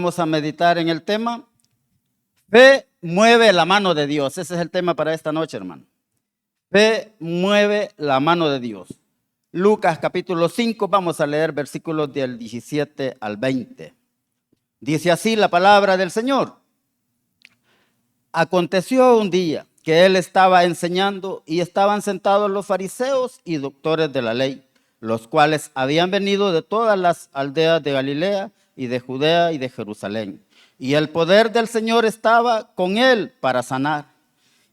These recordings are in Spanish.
vamos a meditar en el tema Fe mueve la mano de Dios. Ese es el tema para esta noche, hermano. Fe mueve la mano de Dios. Lucas capítulo 5, vamos a leer versículos del 17 al 20. Dice así la palabra del Señor. Aconteció un día que él estaba enseñando y estaban sentados los fariseos y doctores de la ley, los cuales habían venido de todas las aldeas de Galilea y de Judea y de Jerusalén. Y el poder del Señor estaba con él para sanar.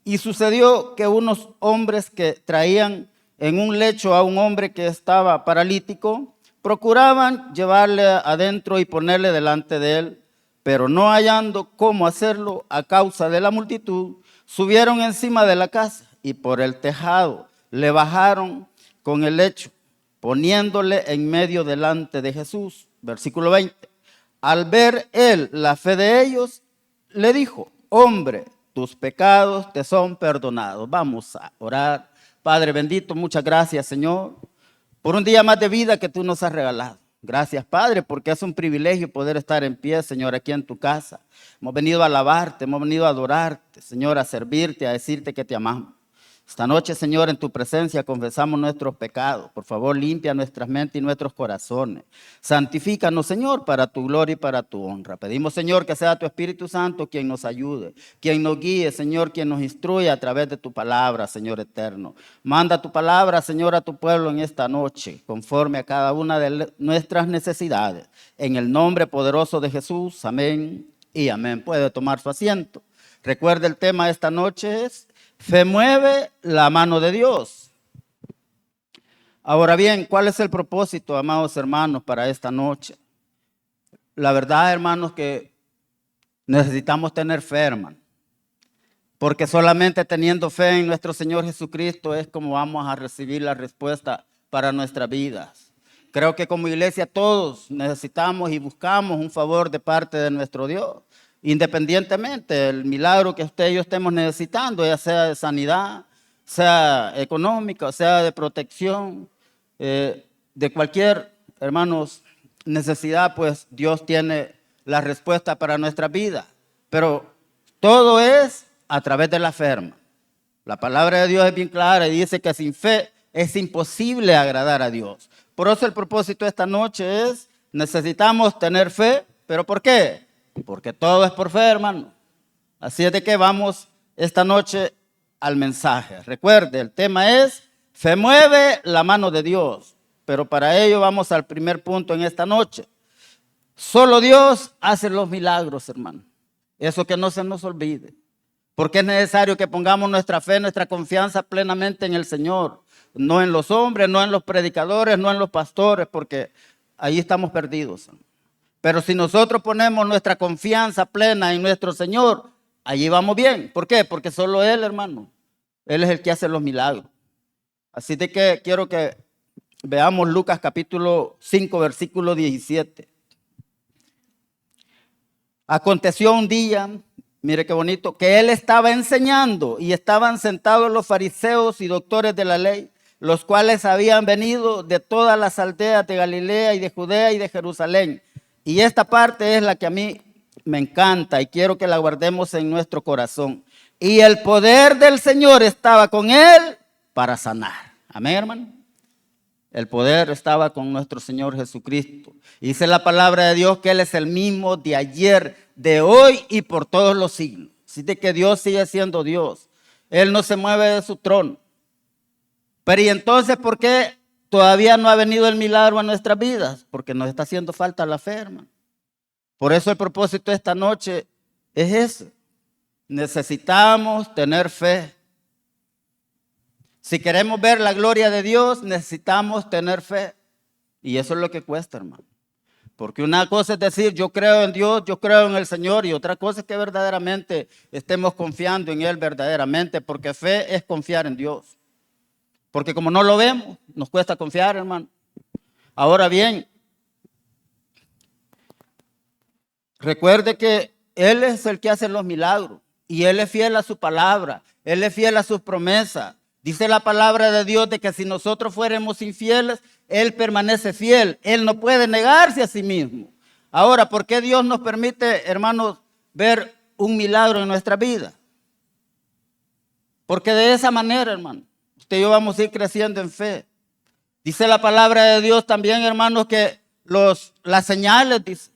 Y sucedió que unos hombres que traían en un lecho a un hombre que estaba paralítico, procuraban llevarle adentro y ponerle delante de él, pero no hallando cómo hacerlo a causa de la multitud, subieron encima de la casa y por el tejado le bajaron con el lecho, poniéndole en medio delante de Jesús. Versículo 20. Al ver él la fe de ellos, le dijo: hombre, tus pecados te son perdonados. Vamos a orar. Padre bendito, muchas gracias, Señor, por un día más de vida que tú nos has regalado. Gracias, Padre, porque es un privilegio poder estar en pie, Señor, aquí en tu casa. Hemos venido a alabarte, hemos venido a adorarte, Señor, a servirte, a decirte que te amamos. Esta noche, Señor, en tu presencia confesamos nuestros pecados. Por favor, limpia nuestras mentes y nuestros corazones. Santifícanos, Señor, para tu gloria y para tu honra. Pedimos, Señor, que sea tu Espíritu Santo quien nos ayude, quien nos guíe, Señor, quien nos instruya a través de tu palabra, Señor eterno. Manda tu palabra, Señor, a tu pueblo en esta noche, conforme a cada una de nuestras necesidades. En el nombre poderoso de Jesús, amén y amén. Puede tomar su asiento. Recuerde, el tema de esta noche es Fe mueve la mano de Dios. Ahora bien, ¿cuál es el propósito, amados hermanos, para esta noche? La verdad, hermanos, que necesitamos tener fe, hermano. Porque solamente teniendo fe en nuestro Señor Jesucristo es como vamos a recibir la respuesta para nuestras vidas. Creo que como iglesia todos necesitamos y buscamos un favor de parte de nuestro Dios. Independientemente del milagro que usted y yo estemos necesitando, ya sea de sanidad, sea económica, sea de protección, de cualquier, hermanos, necesidad, pues Dios tiene la respuesta para nuestra vida. Pero todo es a través de la fe, hermano. La palabra de Dios es bien clara y dice que sin fe es imposible agradar a Dios. Por eso el propósito de esta noche es, necesitamos tener fe, ¿pero por qué? Porque todo es por fe, hermano. Así es de que vamos esta noche al mensaje. Recuerde, el tema es fe mueve la mano de Dios. Pero para ello vamos al primer punto en esta noche. Solo Dios hace los milagros, hermano. Eso que no se nos olvide. Porque es necesario que pongamos nuestra fe, nuestra confianza plenamente en el Señor. No en los hombres, no en los predicadores, no en los pastores, porque ahí estamos perdidos, hermano. Pero si nosotros ponemos nuestra confianza plena en nuestro Señor, allí vamos bien. ¿Por qué? Porque solo Él, hermano, Él es el que hace los milagros. Así de que quiero que veamos Lucas capítulo 5, versículo 17. Aconteció un día, mire qué bonito, que Él estaba enseñando y estaban sentados los fariseos y doctores de la ley, los cuales habían venido de todas las aldeas de Galilea y de Judea y de Jerusalén. Y esta parte es la que a mí me encanta y quiero que la guardemos en nuestro corazón. Y el poder del Señor estaba con él para sanar. Amén, hermano. El poder estaba con nuestro Señor Jesucristo. Dice la palabra de Dios que Él es el mismo de ayer, de hoy y por todos los siglos. Así de que Dios sigue siendo Dios. Él no se mueve de su trono. Pero ¿y entonces por qué todavía no ha venido el milagro a nuestras vidas? Porque nos está haciendo falta la fe, hermano. Por eso el propósito de esta noche es ese. Necesitamos tener fe. Si queremos ver la gloria de Dios, necesitamos tener fe. Y eso es lo que cuesta, hermano. Porque una cosa es decir, yo creo en Dios, yo creo en el Señor. Y otra cosa es que verdaderamente estemos confiando en Él verdaderamente. Porque fe es confiar en Dios. Porque como no lo vemos, nos cuesta confiar, hermano. Ahora bien, recuerde que Él es el que hace los milagros. Y Él es fiel a su palabra. Él es fiel a sus promesas. Dice la palabra de Dios de que si nosotros fuéramos infieles, Él permanece fiel. Él no puede negarse a sí mismo. Ahora, ¿por qué Dios nos permite, hermanos, ver un milagro en nuestra vida? Porque de esa manera, hermano, usted y yo vamos a ir creciendo en fe. Dice la palabra de Dios también, hermanos, que las señales, dice,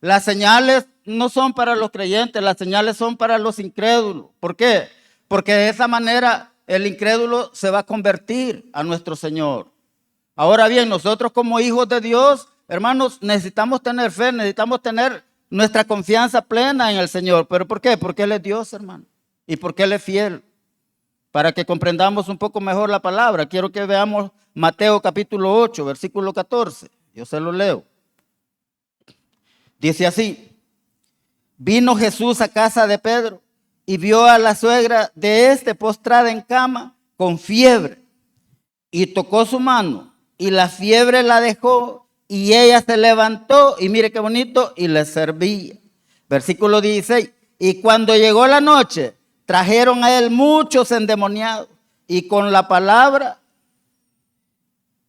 las señales no son para los creyentes, las señales son para los incrédulos. ¿Por qué? Porque de esa manera el incrédulo se va a convertir a nuestro Señor. Ahora bien, nosotros como hijos de Dios, hermanos, necesitamos tener fe, necesitamos tener nuestra confianza plena en el Señor. ¿Pero por qué? Porque Él es Dios, hermano. Y porque Él es fiel. Para que comprendamos un poco mejor la palabra, quiero que veamos Mateo capítulo 8, versículo 14. Yo se lo leo. Dice así: vino Jesús a casa de Pedro y vio a la suegra de éste postrada en cama con fiebre, y tocó su mano y la fiebre la dejó y ella se levantó y mire qué bonito y le servía. Versículo 16: y cuando llegó la noche trajeron a él muchos endemoniados y con la palabra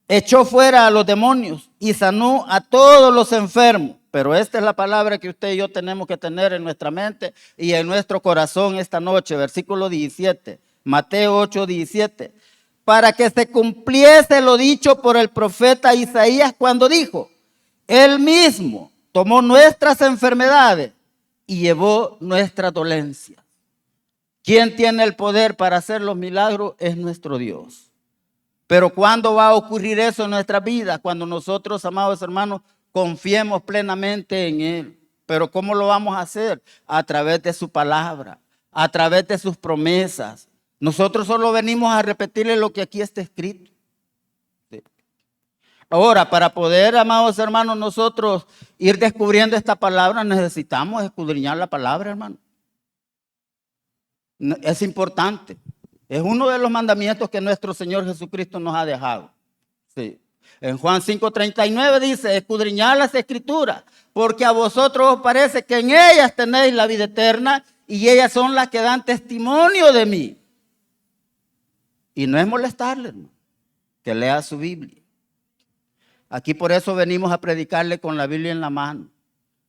echó fuera a los demonios y sanó a todos los enfermos. Pero esta es la palabra que usted y yo tenemos que tener en nuestra mente y en nuestro corazón esta noche. Versículo 17, Mateo 8, 17. Para que se cumpliese lo dicho por el profeta Isaías cuando dijo: Él mismo tomó nuestras enfermedades y llevó nuestras dolencias. ¿Quién tiene el poder para hacer los milagros? Es nuestro Dios. Pero ¿cuándo va a ocurrir eso en nuestra vida? Cuando nosotros, amados hermanos, confiemos plenamente en Él. Pero ¿cómo lo vamos a hacer? A través de su palabra, a través de sus promesas. Nosotros solo venimos a repetirle lo que aquí está escrito. Sí. Ahora, para poder, amados hermanos, nosotros ir descubriendo esta palabra, necesitamos escudriñar la palabra, hermano. Es importante. Es uno de los mandamientos que nuestro Señor Jesucristo nos ha dejado. Sí. En Juan 5:39 dice: escudriñad las escrituras, porque a vosotros os parece que en ellas tenéis la vida eterna y ellas son las que dan testimonio de mí. Y no es molestarle, hermano, que lea su Biblia. Aquí por eso venimos a predicarle con la Biblia en la mano.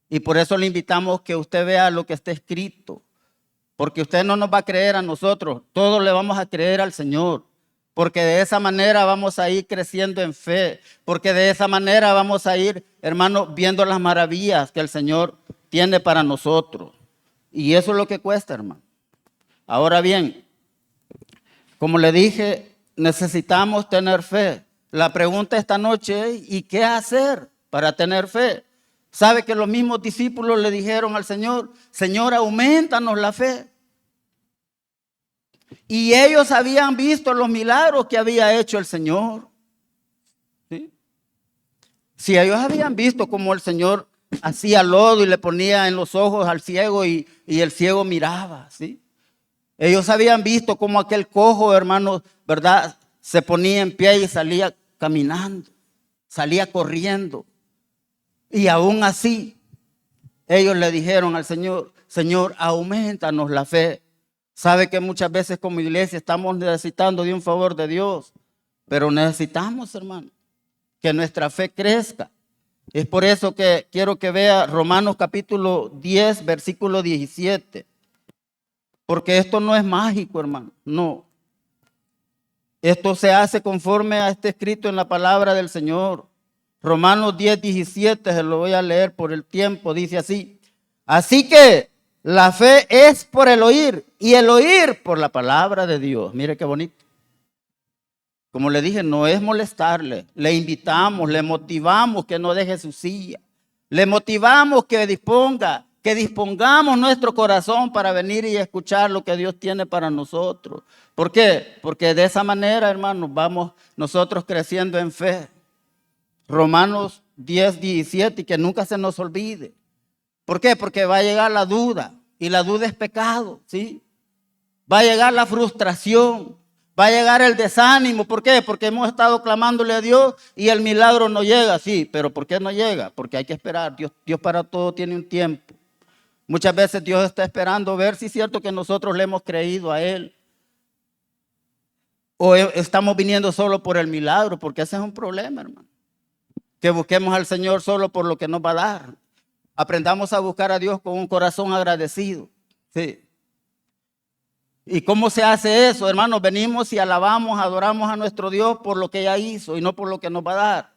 Y por eso le invitamos que usted vea lo que está escrito. Porque usted no nos va a creer a nosotros, todos le vamos a creer al Señor. Porque de esa manera vamos a ir creciendo en fe. Porque de esa manera vamos a ir, hermano, viendo las maravillas que el Señor tiene para nosotros. Y eso es lo que cuesta, hermano. Ahora bien, como le dije, necesitamos tener fe. La pregunta esta noche es: ¿y qué hacer para tener fe? ¿Sabe que los mismos discípulos le dijeron al Señor: Señor, aumentanos la fe? Y ellos habían visto los milagros que había hecho el Señor. ¿Sí? Si ellos habían visto cómo el Señor hacía lodo y le ponía en los ojos al ciego y el ciego miraba, ¿sí? Ellos habían visto cómo aquel cojo, hermanos, ¿verdad?, se ponía en pie y salía caminando, salía corriendo. Y aún así, ellos le dijeron al Señor: Señor, aumentanos la fe. Sabe que muchas veces como iglesia estamos necesitando de un favor de Dios, pero necesitamos, hermano, que nuestra fe crezca. Es por eso que quiero que vea Romanos capítulo 10, versículo 17. Porque esto no es mágico, hermano, no. Esto se hace conforme a este escrito en la palabra del Señor. Romanos 10, 17, se lo voy a leer por el tiempo, dice así: así que la fe es por el oír y el oír por la palabra de Dios. Mire qué bonito. Como le dije, no es molestarle, le invitamos, le motivamos que no deje su silla, le motivamos que dispongamos nuestro corazón para venir y escuchar lo que Dios tiene para nosotros. ¿Por qué? Porque de esa manera, hermanos, vamos nosotros creciendo en fe. Romanos 10, 17, y que nunca se nos olvide. ¿Por qué? Porque va a llegar la duda, y la duda es pecado, ¿sí? Va a llegar la frustración, va a llegar el desánimo. ¿Por qué? Porque hemos estado clamándole a Dios y el milagro no llega, sí. ¿Pero por qué no llega? Porque hay que esperar. Dios para todo tiene un tiempo. Muchas veces Dios está esperando ver si es cierto que nosotros le hemos creído a Él. O estamos viniendo solo por el milagro, porque ese es un problema, hermano. que busquemos al Señor solo por lo que nos va a dar. Aprendamos a buscar a Dios con un corazón agradecido. Sí. ¿Y cómo se hace eso, hermanos? Venimos y alabamos, adoramos a nuestro Dios por lo que ya hizo y no por lo que nos va a dar.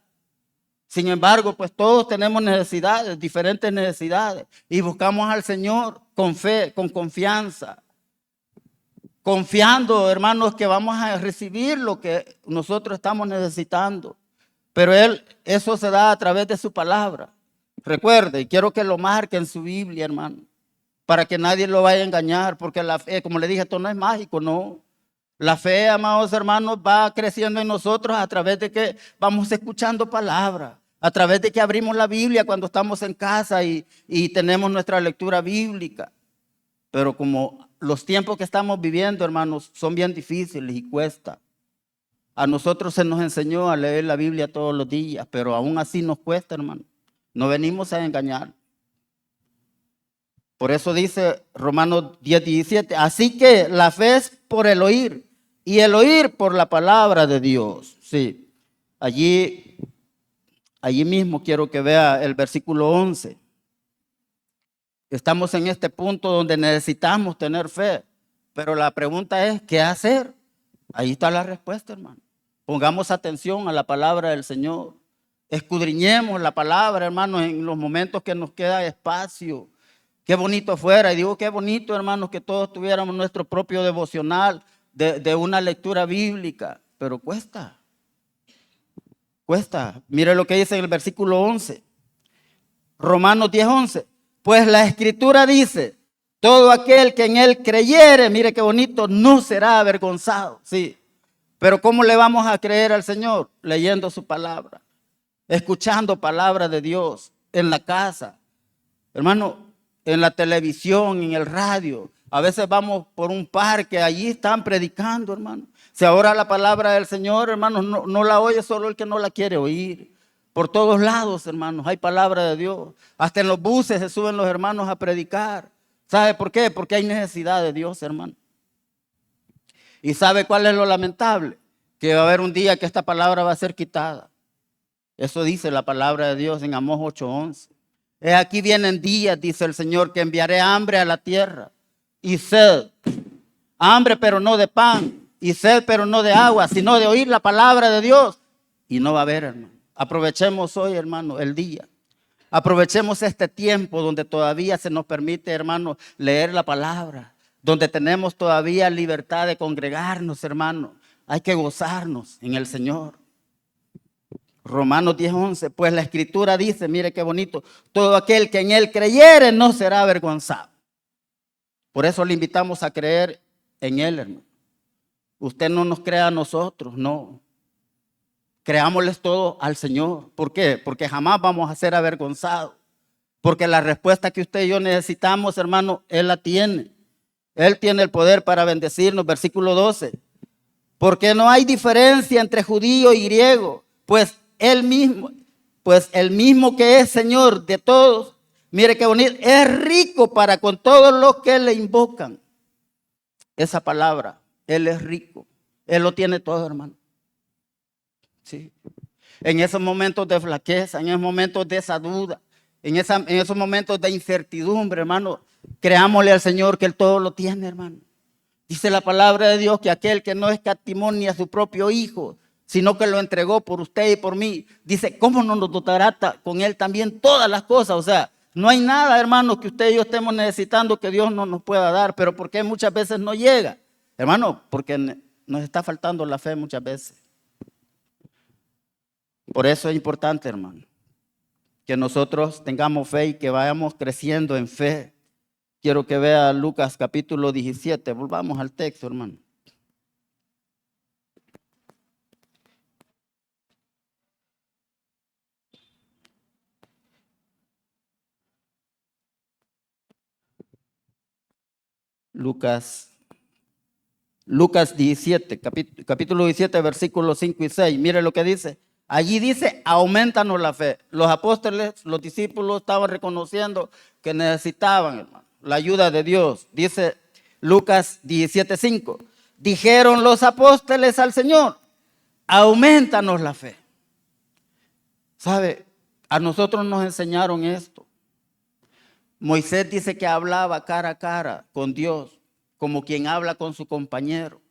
Sin embargo, pues todos tenemos necesidades, diferentes necesidades, y buscamos al Señor con fe, con confianza, confiando, hermanos, que vamos a recibir lo que nosotros estamos necesitando. Pero eso se da a través de su palabra. Recuerde, y quiero que lo marque en su Biblia, hermano, para que nadie lo vaya a engañar, porque la fe, como le dije, esto no es mágico, no. La fe, amados hermanos, va creciendo en nosotros a través de que vamos escuchando palabra, a través de que abrimos la Biblia cuando estamos en casa y tenemos nuestra lectura bíblica. Pero como los tiempos que estamos viviendo, hermanos, son bien difíciles y cuesta. A nosotros se nos enseñó a leer la Biblia todos los días, pero aún así nos cuesta, hermano. No venimos a engañar. Por eso dice Romanos 10:17, así que la fe es por el oír y el oír por la palabra de Dios. Sí, allí mismo quiero que vea el versículo 11. Estamos en este punto donde necesitamos tener fe, pero la pregunta es, ¿qué hacer? Ahí está la respuesta, hermano. Pongamos atención a la palabra del Señor. Escudriñemos la palabra, hermano, en los momentos que nos queda espacio. Qué bonito fuera, y digo qué bonito, hermanos, que todos tuviéramos nuestro propio devocional de una lectura bíblica, pero cuesta. Mire lo que dice en el versículo 11, Romanos 10:11. Pues la Escritura dice, todo aquel que en él creyere, mire qué bonito, no será avergonzado. Sí, pero ¿cómo le vamos a creer al Señor? Leyendo su palabra, escuchando palabra de Dios en la casa, hermano, en la televisión, en el radio. A veces vamos por un parque, allí están predicando, hermano. Si ahora la palabra del Señor, hermano, no la oye solo el que no la quiere oír. Por todos lados, hermanos, hay palabra de Dios. Hasta en los buses se suben los hermanos a predicar. ¿Sabe por qué? Porque hay necesidad de Dios, hermano. ¿Y sabe cuál es lo lamentable? Que va a haber un día que esta palabra va a ser quitada. Eso dice la palabra de Dios en Amós 8:11. Aquí vienen días, dice el Señor, que enviaré hambre a la tierra y sed. Hambre pero no de pan, y sed pero no de agua, sino de oír la palabra de Dios. Y no va a haber, hermano. Aprovechemos hoy, hermano, el día. Aprovechemos este tiempo donde todavía se nos permite, hermano, leer la palabra. Donde tenemos todavía libertad de congregarnos, hermano. Hay que gozarnos en el Señor. Romanos 10:11, pues la Escritura dice, mire qué bonito, todo aquel que en él creyere no será avergonzado. Por eso le invitamos a creer en él, hermano. Usted no nos crea a nosotros, no. Creámosles todo al Señor. ¿Por qué? Porque jamás vamos a ser avergonzados. Porque la respuesta que usted y yo necesitamos, hermano, Él la tiene. Él tiene el poder para bendecirnos. Versículo 12. Porque no hay diferencia entre judío y griego, pues el mismo que es Señor de todos, mire qué bonito, es rico para con todos los que le invocan. Esa palabra, Él es rico. Él lo tiene todo, hermano. Sí. En esos momentos de flaqueza, en esos momentos de esa duda, en esos momentos de incertidumbre, hermano, creámosle al Señor que Él todo lo tiene, hermano. Dice la palabra de Dios que aquel que no escatimó ni a su propio hijo, sino que lo entregó por usted y por mí, dice, ¿cómo no nos dotará con Él también todas las cosas? O sea, no hay nada, hermano, que usted y yo estemos necesitando que Dios no nos pueda dar, pero ¿por qué muchas veces no llega? Hermano, porque nos está faltando la fe muchas veces. Por eso es importante, hermano, que nosotros tengamos fe y que vayamos creciendo en fe. Quiero que vea Lucas capítulo 17. Volvamos al texto, hermano. Lucas 17, capítulo 17, versículos 5 y 6. Mire lo que dice. Allí dice, aumentanos la fe. Los apóstoles, los discípulos estaban reconociendo que necesitaban, hermano, la ayuda de Dios. Dice Lucas 17:5. Dijeron los apóstoles al Señor, aumentanos la fe. ¿Sabe? A nosotros nos enseñaron esto. Moisés dice que hablaba cara a cara con Dios, como quien habla con su compañero.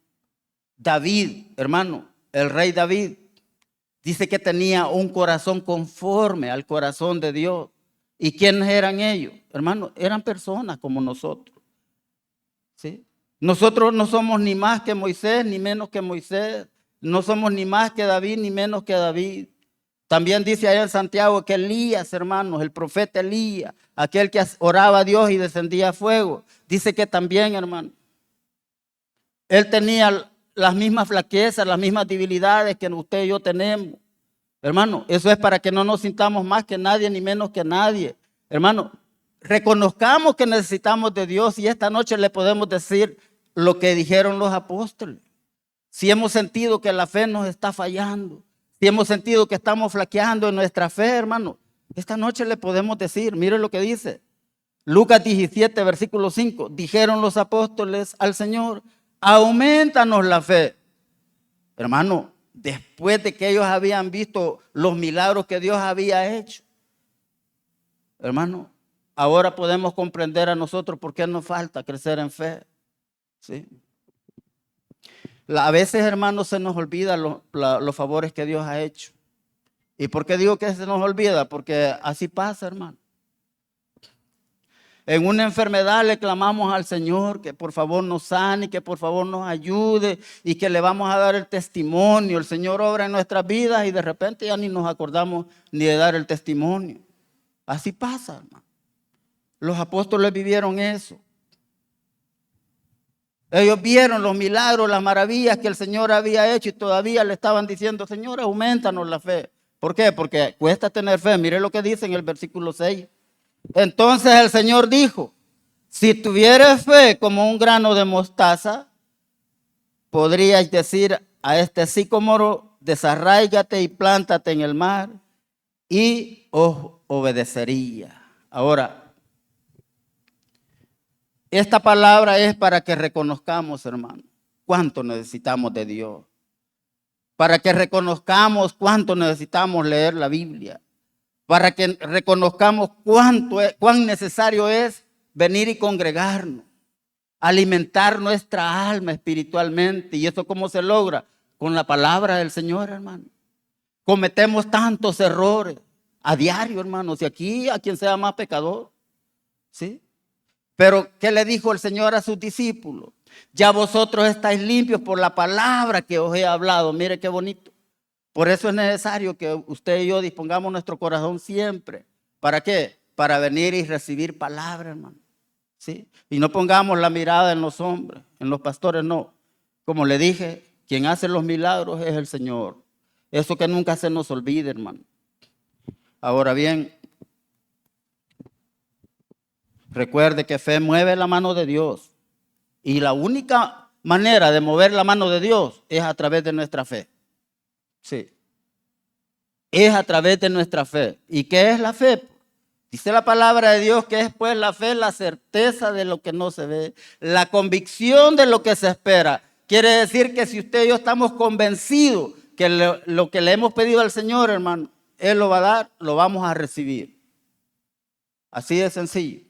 David, hermano, el rey David, dice que tenía un corazón conforme al corazón de Dios. ¿Y quiénes eran ellos? Hermano, eran personas como nosotros. ¿Sí? Nosotros no somos ni más que Moisés, ni menos que Moisés. No somos ni más que David, ni menos que David. También dice allá en Santiago que Elías, hermanos, el profeta Elías, aquel que oraba a Dios y descendía fuego, dice que también, hermano, él tenía las mismas flaquezas, las mismas debilidades que usted y yo tenemos. Hermano, eso es para que no nos sintamos más que nadie, ni menos que nadie. Hermano, reconozcamos que necesitamos de Dios y esta noche le podemos decir lo que dijeron los apóstoles. Si hemos sentido que la fe nos está fallando, si hemos sentido que estamos flaqueando en nuestra fe, hermano, esta noche le podemos decir, mire lo que dice. Lucas 17, versículo 5. Dijeron los apóstoles al Señor, aumentanos la fe. Hermano, después de que ellos habían visto los milagros que Dios había hecho, hermano, ahora podemos comprender a nosotros por qué nos falta crecer en fe. ¿Sí? A veces, hermanos, se nos olvida los favores que Dios ha hecho. ¿Y por qué digo que se nos olvida? Porque así pasa, hermano. En una enfermedad le clamamos al Señor que por favor nos sane, que por favor nos ayude y que le vamos a dar el testimonio. El Señor obra en nuestras vidas y de repente ya ni nos acordamos ni de dar el testimonio. Así pasa, hermano. Los apóstoles vivieron eso. Ellos vieron los milagros, las maravillas que el Señor había hecho y todavía le estaban diciendo, Señor, aumentanos la fe. ¿Por qué? Porque cuesta tener fe. Mire lo que dice en el versículo 6. Entonces el Señor dijo, si tuvieres fe como un grano de mostaza, podríais decir a este sicómoro, desarráigate y plántate en el mar, y os obedecería. Ahora, esta palabra es para que reconozcamos, hermano, cuánto necesitamos de Dios. Para que reconozcamos cuánto necesitamos leer la Biblia. Para que reconozcamos cuán necesario es venir y congregarnos. Alimentar nuestra alma espiritualmente. ¿Y eso cómo se logra? Con la palabra del Señor, hermano. Cometemos tantos errores a diario, hermanos. Y aquí a quien sea más pecador. ¿Sí? Pero, ¿qué le dijo el Señor a sus discípulos? Ya vosotros estáis limpios por la palabra que os he hablado. Mire qué bonito. Por eso es necesario que usted y yo dispongamos nuestro corazón siempre. ¿Para qué? Para venir y recibir palabra, hermano. ¿Sí? Y no pongamos la mirada en los hombres, en los pastores, no. Como le dije, quien hace los milagros es el Señor. Eso que nunca se nos olvide, hermano. Ahora bien, recuerde que fe mueve la mano de Dios. Y la única manera de mover la mano de Dios es a través de nuestra fe. Sí. Es a través de nuestra fe. ¿Y qué es la fe? Dice la palabra de Dios que es pues la fe, la certeza de lo que no se ve, la convicción de lo que se espera. Quiere decir que si usted y yo estamos convencidos que lo que le hemos pedido al Señor, hermano, Él lo va a dar, lo vamos a recibir. Así de sencillo.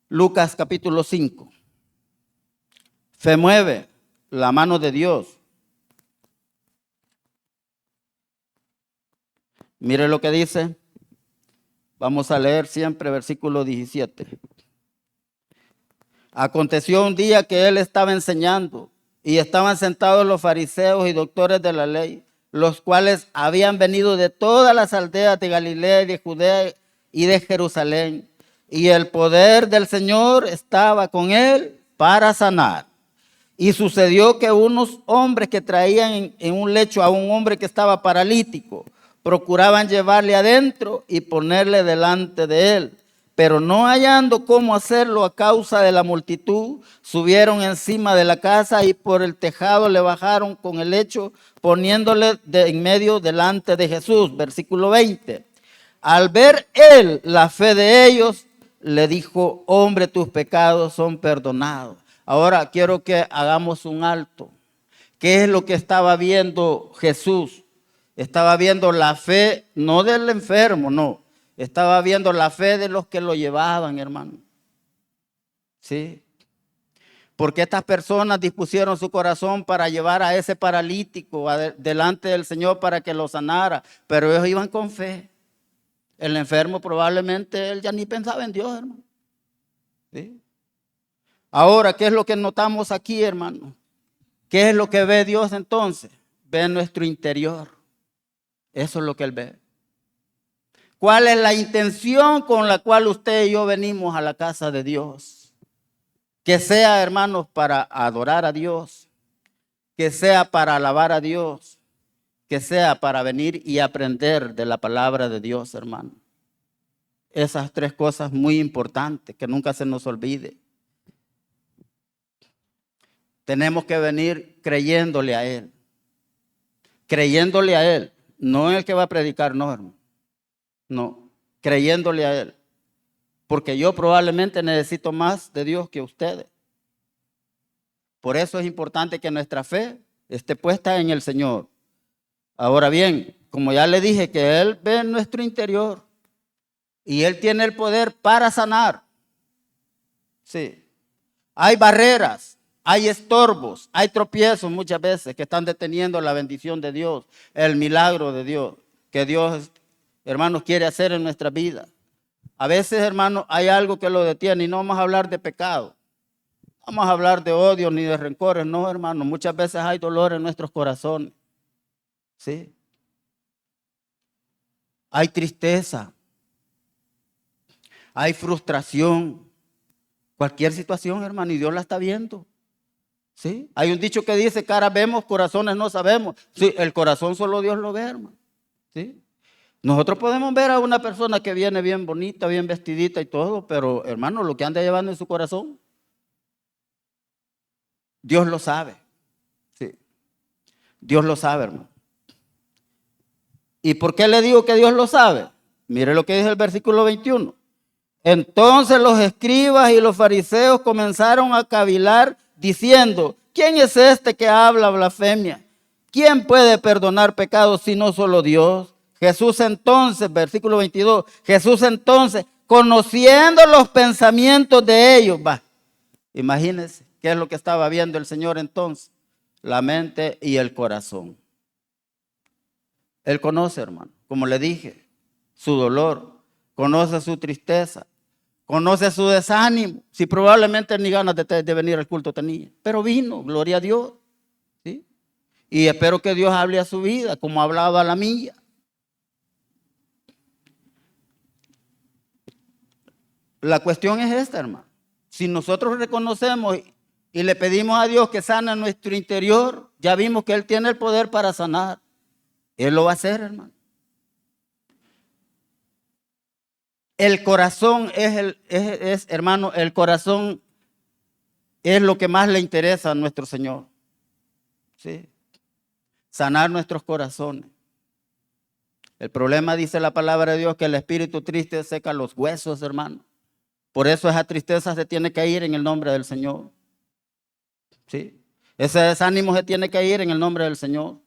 Lucas capítulo 5. Fe mueve la mano de Dios. Mire lo que dice. Vamos a leer siempre versículo 17. Aconteció un día que él estaba enseñando y estaban sentados los fariseos y doctores de la ley, los cuales habían venido de todas las aldeas de Galilea y de Judea y de Jerusalén. Y el poder del Señor estaba con él para sanar. Y sucedió que unos hombres que traían en un lecho a un hombre que estaba paralítico, procuraban llevarle adentro y ponerle delante de él. Pero no hallando cómo hacerlo a causa de la multitud, subieron encima de la casa y por el tejado le bajaron con el lecho, poniéndole en medio delante de Jesús. Versículo 20. Al ver él la fe de ellos, le dijo, hombre, tus pecados son perdonados. Ahora quiero que hagamos un alto. ¿Qué es lo que estaba viendo Jesús Estaba viendo la fe, no del enfermo, no. Estaba viendo la fe de los que lo llevaban, hermano. ¿Sí? Porque estas personas dispusieron su corazón para llevar a ese paralítico delante del Señor para que lo sanara. Pero ellos iban con fe. El enfermo probablemente él ya ni pensaba en Dios, hermano. ¿Sí? Ahora, ¿qué es lo que notamos aquí, hermano? ¿Qué es lo que ve Dios entonces? Ve nuestro interior. Eso es lo que Él ve. ¿Cuál es la intención con la cual usted y yo venimos a la casa de Dios? Que sea, hermanos, para adorar a Dios. Que sea para alabar a Dios. Que sea para venir y aprender de la palabra de Dios, hermano. Esas tres cosas muy importantes, que nunca se nos olvide. Tenemos que venir creyéndole a Él. Creyéndole a Él. No el que va a predicar, no, hermano. No, creyéndole a Él. Porque yo probablemente necesito más de Dios que ustedes. Por eso es importante que nuestra fe esté puesta en el Señor. Ahora bien, como ya le dije, que Él ve en nuestro interior. Y Él tiene el poder para sanar. Sí. Hay barreras, hay estorbos, hay tropiezos muchas veces que están deteniendo la bendición de Dios, el milagro de Dios, que Dios, hermanos, quiere hacer en nuestra vida. A veces, hermanos, hay algo que lo detiene y no vamos a hablar de pecado. No vamos a hablar de odio ni de rencores, no, hermanos. Muchas veces hay dolor en nuestros corazones. ¿Sí? Hay tristeza. Hay frustración. Cualquier situación, hermano, y Dios la está viendo. ¿Sí? Hay un dicho que dice, cara vemos, corazones no sabemos. Sí, el corazón solo Dios lo ve, hermano. ¿Sí? Nosotros podemos ver a una persona que viene bien bonita, bien vestidita y todo, pero hermano, lo que anda llevando en su corazón, Dios lo sabe. Sí. Dios lo sabe, hermano. ¿Y por qué le digo que Dios lo sabe? Mire lo que dice el versículo 21. Entonces los escribas y los fariseos comenzaron a cavilar diciendo, ¿quién es este que habla blasfemia? ¿Quién puede perdonar pecados si no solo Dios? Jesús entonces, versículo 22, Jesús entonces, conociendo los pensamientos de ellos, imagínense qué es lo que estaba viendo el Señor entonces, la mente y el corazón. Él conoce, hermano, como le dije, su dolor, conoce su tristeza, conoce su desánimo. Si probablemente ni ganas de venir al culto tenía, pero vino, gloria a Dios. ¿Sí? Y espero que Dios hable a su vida como hablaba a la mía. La cuestión es esta, hermano. Si nosotros reconocemos y le pedimos a Dios que sane nuestro interior, ya vimos que Él tiene el poder para sanar. Él lo va a hacer, hermano. El corazón hermano, el corazón es lo que más le interesa a nuestro Señor. ¿Sí? Sanar nuestros corazones. El problema, dice la palabra de Dios, que el espíritu triste seca los huesos, hermano. Por eso esa tristeza se tiene que ir en el nombre del Señor. ¿Sí? Ese desánimo se tiene que ir en el nombre del Señor.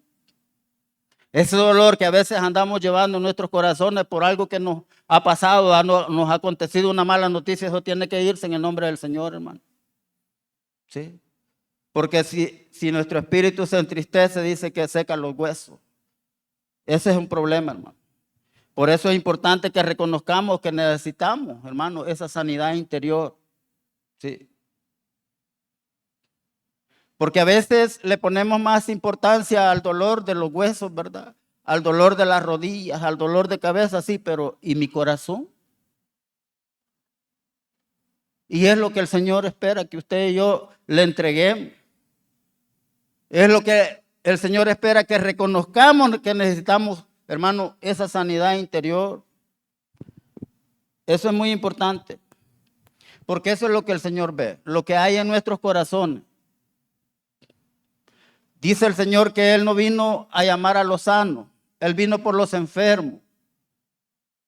Ese dolor que a veces andamos llevando en nuestros corazones por algo que nos ha pasado, nos ha acontecido una mala noticia, eso tiene que irse en el nombre del Señor, hermano. ¿Sí? Porque si nuestro espíritu se entristece, dice que seca los huesos. Ese es un problema, hermano. Por eso es importante que reconozcamos que necesitamos, hermano, esa sanidad interior. ¿Sí? Porque a veces le ponemos más importancia al dolor de los huesos, ¿verdad? Al dolor de las rodillas, al dolor de cabeza, sí, pero ¿y mi corazón? Y es lo que el Señor espera que usted y yo le entreguemos. Es lo que el Señor espera que reconozcamos que necesitamos, hermano, esa sanidad interior. Eso es muy importante. Porque eso es lo que el Señor ve, lo que hay en nuestros corazones. Dice el Señor que Él no vino a llamar a los sanos, Él vino por los enfermos.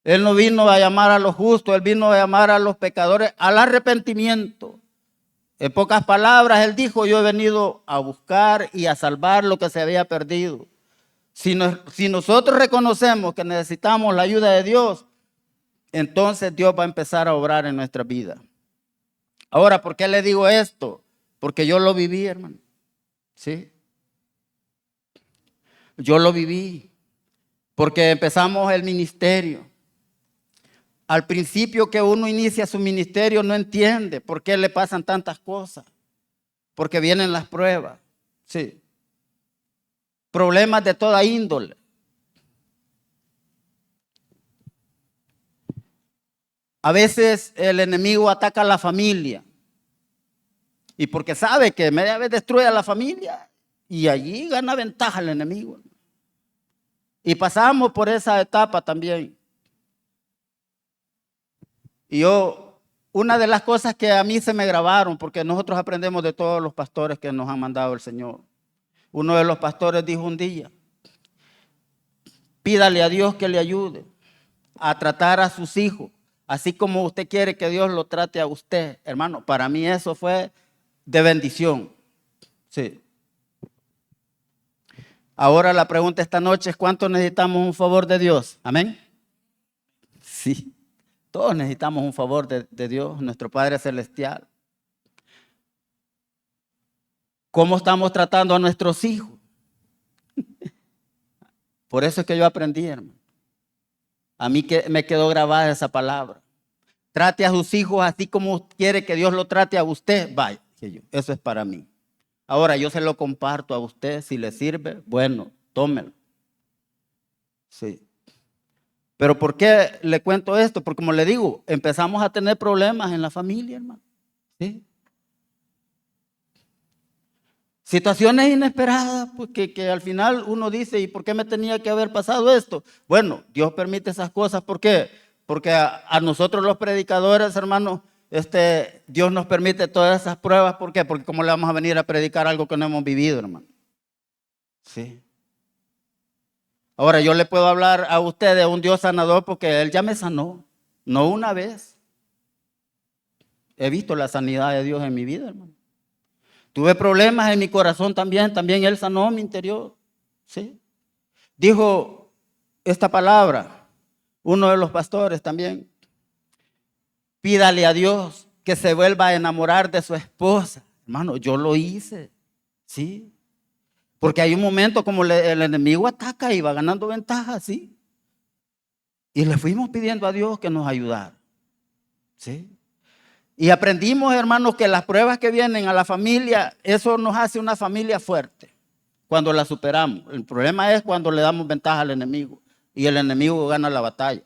Él no vino a llamar a los justos, Él vino a llamar a los pecadores al arrepentimiento. En pocas palabras, Él dijo, yo he venido a buscar y a salvar lo que se había perdido. Si nosotros reconocemos que necesitamos la ayuda de Dios, entonces Dios va a empezar a obrar en nuestra vida. Ahora, ¿por qué le digo esto? Porque yo lo viví, hermano. ¿Sí? Yo lo viví. Porque empezamos el ministerio. Al principio que uno inicia su ministerio no entiende por qué le pasan tantas cosas. Porque vienen las pruebas. Sí. Problemas de toda índole. A veces el enemigo ataca a la familia. Y porque sabe que media vez destruye a la familia y allí gana ventaja el enemigo. Y pasamos por esa etapa también. Y una de las cosas que a mí se me grabaron, porque nosotros aprendemos de todos los pastores que nos han mandado el Señor. Uno de los pastores dijo un día, pídale a Dios que le ayude a tratar a sus hijos, así como usted quiere que Dios lo trate a usted. Hermano, para mí eso fue de bendición. Sí. Ahora la pregunta esta noche es, ¿cuánto necesitamos un favor de Dios? ¿Amén? Sí. Todos necesitamos un favor de Dios, nuestro Padre Celestial. ¿Cómo estamos tratando a nuestros hijos? Por eso es que yo aprendí, hermano. A mí que me quedó grabada esa palabra. Trate a sus hijos así como quiere que Dios lo trate a usted. Vaya, eso es para mí. Ahora yo se lo comparto a usted. Si le sirve, bueno, tómelo. Sí. Pero ¿por qué le cuento esto? Porque como le digo, empezamos a tener problemas en la familia, hermano. ¿Sí? Situaciones inesperadas, pues que al final uno dice, ¿y por qué me tenía que haber pasado esto? Bueno, Dios permite esas cosas. ¿Por qué? Porque a nosotros los predicadores, hermanos, Dios nos permite todas esas pruebas. ¿Por qué? Porque ¿cómo le vamos a venir a predicar algo que no hemos vivido, hermano? Sí. Ahora, yo le puedo hablar a usted de un Dios sanador porque Él ya me sanó, no una vez. He visto la sanidad de Dios en mi vida, hermano. Tuve problemas en mi corazón también Él sanó mi interior. ¿Sí? Dijo esta palabra, uno de los pastores también, pídale a Dios que se vuelva a enamorar de su esposa. Hermano, yo lo hice, ¿sí? Porque hay un momento como el enemigo ataca y va ganando ventaja, ¿sí? Y le fuimos pidiendo a Dios que nos ayudara, ¿sí? Y aprendimos, hermanos, que las pruebas que vienen a la familia, eso nos hace una familia fuerte cuando la superamos. El problema es cuando le damos ventaja al enemigo y el enemigo gana la batalla.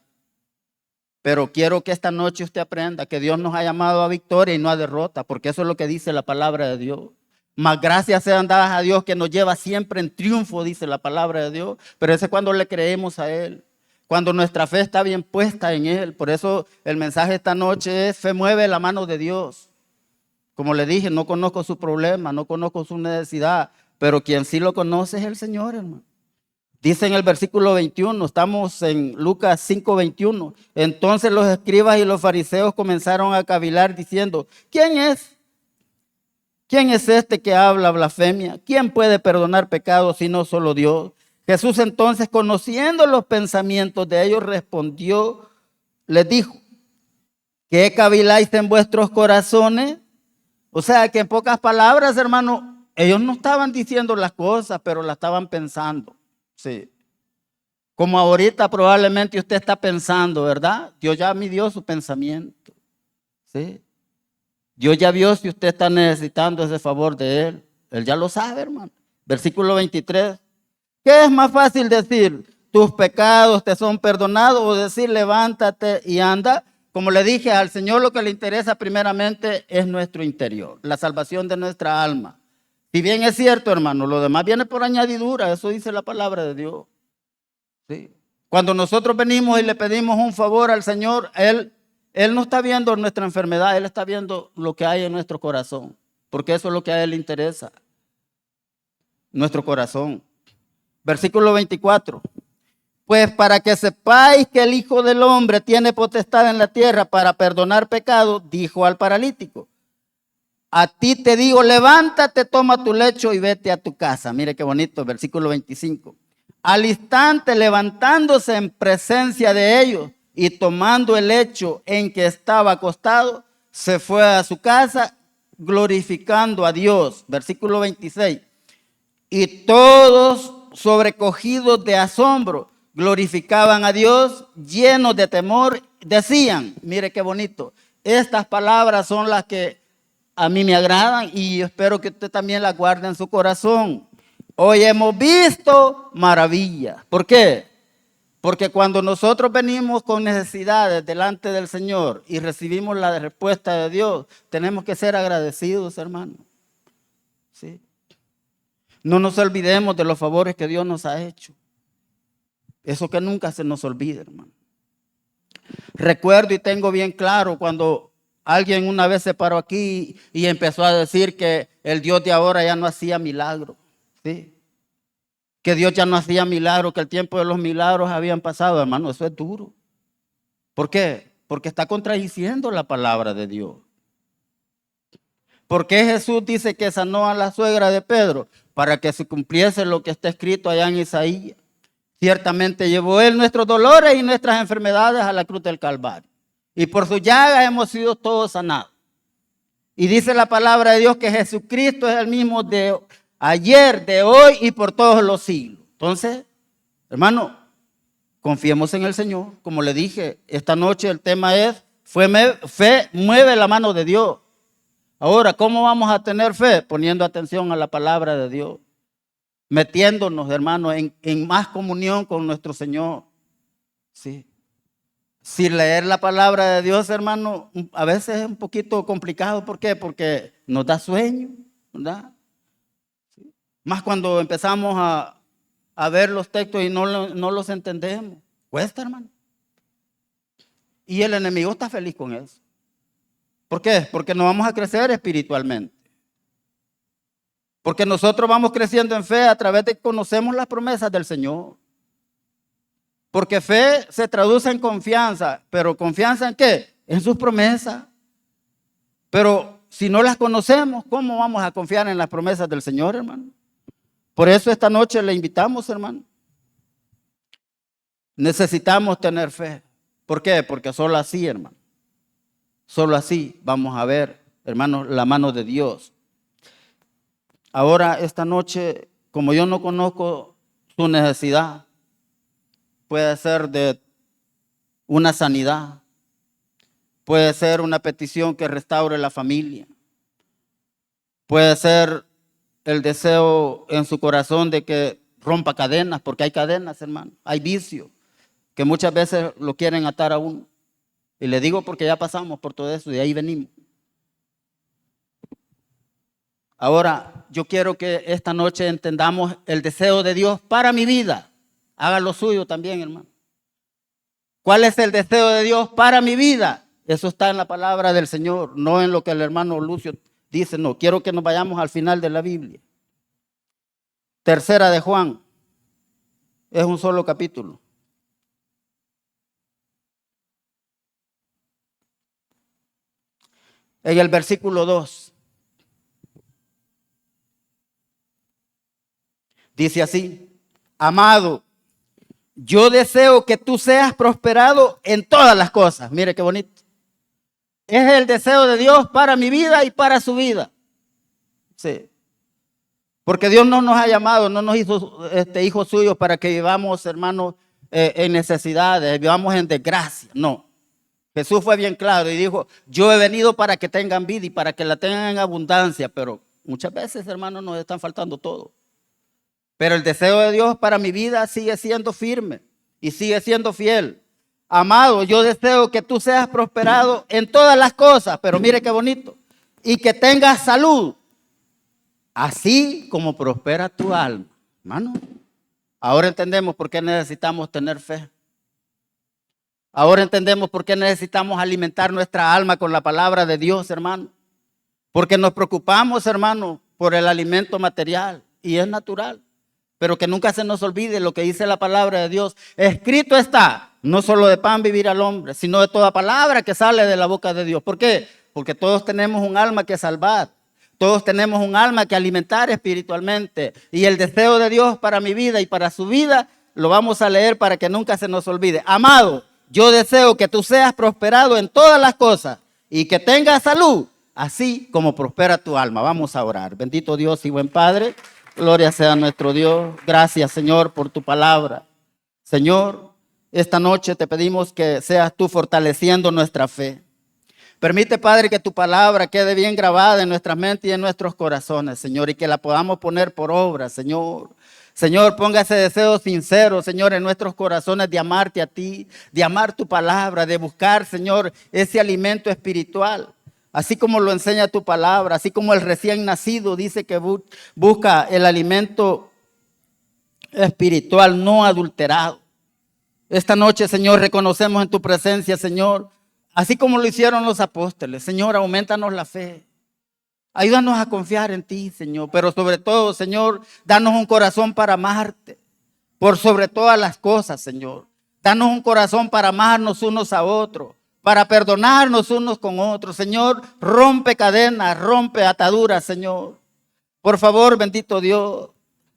Pero quiero que esta noche usted aprenda que Dios nos ha llamado a victoria y no a derrota, porque eso es lo que dice la palabra de Dios. Más gracias sean dadas a Dios que nos lleva siempre en triunfo, dice la palabra de Dios. Pero eso es cuando le creemos a Él, cuando nuestra fe está bien puesta en Él. Por eso el mensaje esta noche es: fe mueve la mano de Dios. Como le dije, no conozco su problema, no conozco su necesidad, pero quien sí lo conoce es el Señor, hermano. Dice en el versículo 21, estamos en Lucas 5:21. Entonces los escribas y los fariseos comenzaron a cavilar diciendo: ¿quién es? ¿Quién es este que habla blasfemia? ¿Quién puede perdonar pecados sino solo Dios? Jesús entonces, conociendo los pensamientos de ellos, respondió, les dijo: ¿qué caviláis en vuestros corazones? O sea que en pocas palabras, hermano, ellos no estaban diciendo las cosas, pero las estaban pensando. Sí. Como ahorita probablemente usted está pensando, ¿verdad? Dios ya midió su pensamiento. Sí. Dios ya vio si usted está necesitando ese favor de Él. Él ya lo sabe, hermano. Versículo 23. ¿Qué es más fácil decir? ¿Tus pecados te son perdonados? O decir, levántate y anda. Como le dije, al Señor lo que le interesa primeramente es nuestro interior, la salvación de nuestra alma. Si bien es cierto, hermano, lo demás viene por añadidura, eso dice la palabra de Dios. ¿Sí? Cuando nosotros venimos y le pedimos un favor al Señor, Él no está viendo nuestra enfermedad, Él está viendo lo que hay en nuestro corazón, porque eso es lo que a Él le interesa, nuestro corazón. Versículo 24. Pues para que sepáis que el Hijo del Hombre tiene potestad en la tierra para perdonar pecados, dijo al paralítico: a ti te digo, levántate, toma tu lecho y vete a tu casa. Mire qué bonito, versículo 25. al instante levantándose en presencia de ellos y tomando el lecho en que estaba acostado, se fue a su casa glorificando a Dios. Versículo 26. Y todos sobrecogidos de asombro glorificaban a Dios, llenos de temor, decían, mire qué bonito, estas palabras son las que a mí me agradan y espero que usted también las guarde en su corazón. Hoy hemos visto maravillas. ¿Por qué? Porque cuando nosotros venimos con necesidades delante del Señor y recibimos la respuesta de Dios, tenemos que ser agradecidos, hermano. ¿Sí? No nos olvidemos de los favores que Dios nos ha hecho. Eso que nunca se nos olvide, hermano. Recuerdo y tengo bien claro cuando alguien una vez se paró aquí y empezó a decir que el Dios de ahora ya no hacía milagros. ¿Sí? Que Dios ya no hacía milagros, que el tiempo de los milagros habían pasado, hermano. Eso es duro. ¿Por qué? Porque está contradiciendo la palabra de Dios. ¿Por qué Jesús dice que sanó a la suegra de Pedro? Para que se cumpliese lo que está escrito allá en Isaías. Ciertamente llevó Él nuestros dolores y nuestras enfermedades a la cruz del Calvario. Y por su llaga hemos sido todos sanados. Y dice la palabra de Dios que Jesucristo es el mismo de ayer, de hoy y por todos los siglos. Entonces, hermano, confiemos en el Señor. Como le dije, esta noche el tema es fe mueve la mano de Dios. Ahora, ¿cómo vamos a tener fe? Poniendo atención a la palabra de Dios. Metiéndonos, hermano, en más comunión con nuestro Señor. Sí. Si leer la palabra de Dios, hermano, a veces es un poquito complicado. ¿Por qué? Porque nos da sueño, ¿verdad? Sí. Más cuando empezamos a ver los textos y no los entendemos. Cuesta, hermano. Y el enemigo está feliz con eso. ¿Por qué? Porque no vamos a crecer espiritualmente. Porque nosotros vamos creciendo en fe a través de que conocemos las promesas del Señor. Porque fe se traduce en confianza. ¿Pero confianza en qué? En sus promesas. Pero si no las conocemos, ¿cómo vamos a confiar en las promesas del Señor, hermano? Por eso esta noche le invitamos, hermano. Necesitamos tener fe. ¿Por qué? Porque solo así, hermano. Solo así vamos a ver, hermano, la mano de Dios. Ahora, esta noche, como yo no conozco su necesidad, puede ser de una sanidad, puede ser una petición que restaure la familia, puede ser el deseo en su corazón de que rompa cadenas, porque hay cadenas, hermano, hay vicios que muchas veces lo quieren atar a uno. Y le digo porque ya pasamos por todo eso y de ahí venimos. Ahora, yo quiero que esta noche entendamos el deseo de Dios para mi vida. Haga lo suyo también, hermano. ¿Cuál es el deseo de Dios para mi vida? Eso está en la palabra del Señor, no en lo que el hermano Lucio dice. No, quiero que nos vayamos al final de la Biblia. Tercera de Juan. Es un solo capítulo. En el versículo 2. Dice así: amado, yo deseo que tú seas prosperado en todas las cosas. Mire qué bonito. Es el deseo de Dios para mi vida y para su vida. Sí. Porque Dios no nos ha llamado, no nos hizo hijos suyos para que vivamos, hermanos, en necesidades, vivamos en desgracia. No. Jesús fue bien claro y dijo: yo he venido para que tengan vida y para que la tengan en abundancia. Pero muchas veces, hermanos, nos están faltando todo. Pero el deseo de Dios para mi vida sigue siendo firme y sigue siendo fiel. Amado, yo deseo que tú seas prosperado en todas las cosas, pero mire qué bonito, y que tengas salud, así como prospera tu alma. Hermano, ahora entendemos por qué necesitamos tener fe. Ahora entendemos por qué necesitamos alimentar nuestra alma con la palabra de Dios, hermano. Porque nos preocupamos, hermano, por el alimento material y es natural. Pero que nunca se nos olvide lo que dice la palabra de Dios. Escrito está, no solo de pan vivir al hombre, sino de toda palabra que sale de la boca de Dios. ¿Por qué? Porque todos tenemos un alma que salvar. Todos tenemos un alma que alimentar espiritualmente. Y el deseo de Dios para mi vida y para su vida lo vamos a leer para que nunca se nos olvide. Amado, yo deseo que tú seas prosperado en todas las cosas y que tengas salud, así como prospera tu alma. Vamos a orar. Bendito Dios y buen Padre, gloria sea a nuestro Dios. Gracias, Señor, por tu palabra. Señor, esta noche te pedimos que seas tú fortaleciendo nuestra fe. Permite, Padre, que tu palabra quede bien grabada en nuestra mente y en nuestros corazones, Señor, y que la podamos poner por obra, Señor. Señor, ponga ese deseo sincero, Señor, en nuestros corazones de amarte a ti, de amar tu palabra, de buscar, Señor, ese alimento espiritual. Así como lo enseña tu palabra, así como el recién nacido dice que busca el alimento espiritual no adulterado. Esta noche, Señor, reconocemos en tu presencia, Señor, así como lo hicieron los apóstoles. Señor, aumentanos la fe. Ayúdanos a confiar en ti, Señor. Pero sobre todo, Señor, danos un corazón para amarte. Por sobre todas las cosas, Señor. Danos un corazón para amarnos unos a otros. Para perdonarnos unos con otros. Señor, rompe cadenas, rompe ataduras, Señor. Por favor, bendito Dios,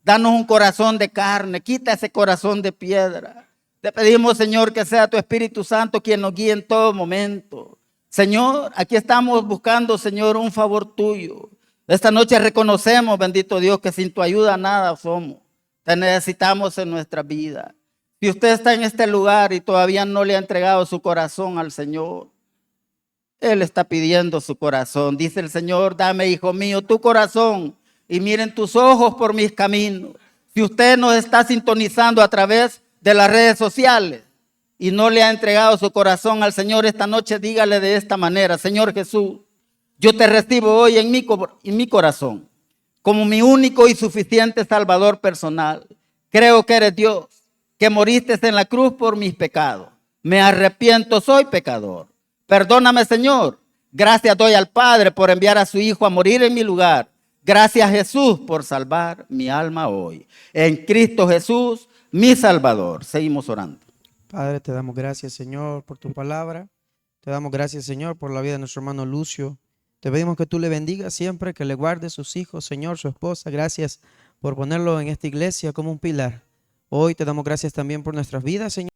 danos un corazón de carne. Quita ese corazón de piedra. Te pedimos, Señor, que sea tu Espíritu Santo quien nos guíe en todo momento. Señor, aquí estamos buscando, Señor, un favor tuyo. Esta noche reconocemos, bendito Dios, que sin tu ayuda nada somos. Te necesitamos en nuestra vida. Si usted está en este lugar y todavía no le ha entregado su corazón al Señor, Él está pidiendo su corazón. Dice el Señor, dame, hijo mío, tu corazón y miren tus ojos por mis caminos. Si usted nos está sintonizando a través de las redes sociales y no le ha entregado su corazón al Señor esta noche, dígale de esta manera: Señor Jesús, yo te recibo hoy en mi corazón como mi único y suficiente Salvador personal. Creo que eres Dios, que moriste en la cruz por mis pecados. Me arrepiento, soy pecador. Perdóname, Señor. Gracias doy al Padre por enviar a su Hijo a morir en mi lugar. Gracias, Jesús, por salvar mi alma hoy. En Cristo Jesús, mi Salvador. Seguimos orando. Padre, te damos gracias, Señor, por tu palabra. Te damos gracias, Señor, por la vida de nuestro hermano Lucio. Te pedimos que tú le bendigas siempre, que le guardes sus hijos, Señor, su esposa. Gracias por ponerlo en esta iglesia como un pilar. Hoy te damos gracias también por nuestras vidas, Señor.